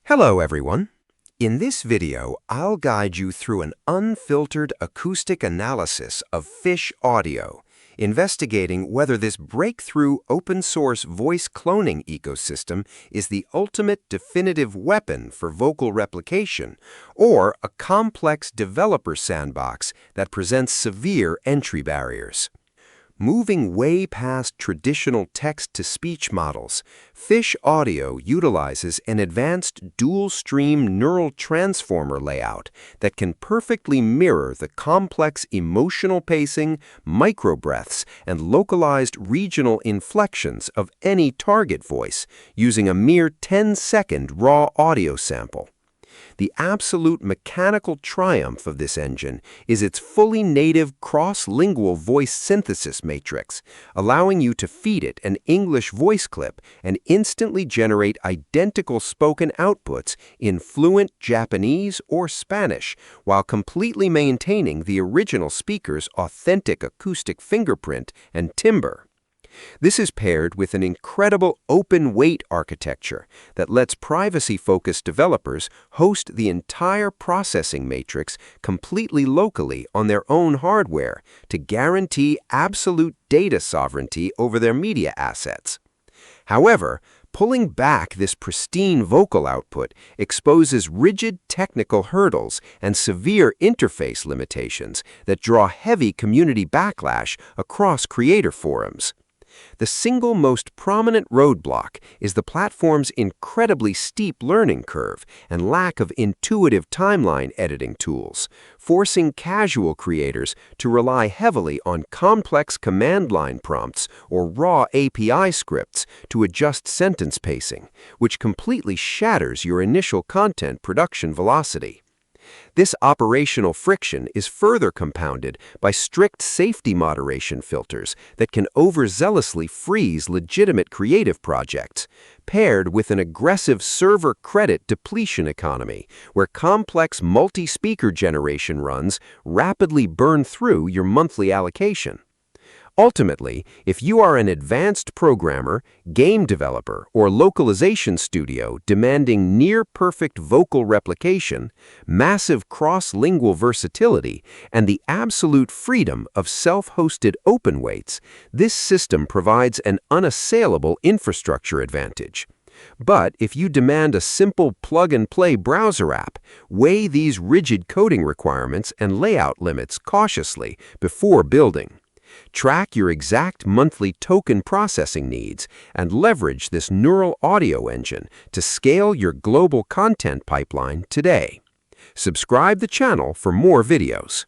Hello everyone. In this video, I'll guide you through an unfiltered acoustic analysis of fish audio, investigating whether this breakthrough open-source voice cloning ecosystem is the ultimate definitive weapon for vocal replication or a complex developer sandbox that presents severe entry barriers. Moving way past traditional text-to-speech models, fish audio utilizes an advanced dual-stream neural transformer layout that can perfectly mirror the complex emotional pacing, microbreaths, and localized regional inflections of any target voice using a mere 10-second raw audio sample. The absolute mechanical triumph of this engine is its fully native cross-lingual voice synthesis matrix, allowing you to feed it an English voice clip and instantly generate identical spoken outputs in fluent Japanese or Spanish, while completely maintaining the original speaker's authentic acoustic fingerprint and timbre. This is paired with an incredible open-weight architecture that lets privacy-focused developers host the entire processing matrix completely locally on their own hardware to guarantee absolute data sovereignty over their media assets. However, pulling back this pristine vocal output exposes rigid technical hurdles and severe interface limitations that draw heavy community backlash across creator forums. The single most prominent roadblock is the platform's incredibly steep learning curve and lack of intuitive timeline editing tools, forcing casual creators to rely heavily on complex command line prompts or raw API scripts to adjust sentence pacing, which completely shatters your initial content production velocity. This operational friction is further compounded by strict safety moderation filters that can overzealously freeze legitimate creative projects, paired with an aggressive server credit depletion economy where complex multi-speaker generation runs rapidly burn through your monthly allocation. Ultimately, if you are an advanced programmer, game developer, or localization studio demanding near-perfect vocal replication, massive cross-lingual versatility, and the absolute freedom of self-hosted open weights, this system provides an unassailable infrastructure advantage. But if you demand a simple plug-and-play browser app, weigh these rigid coding requirements and layout limits cautiously before building. Track your exact monthly token processing needs and leverage this neural audio engine to scale your global content pipeline today. Subscribe the channel for more videos.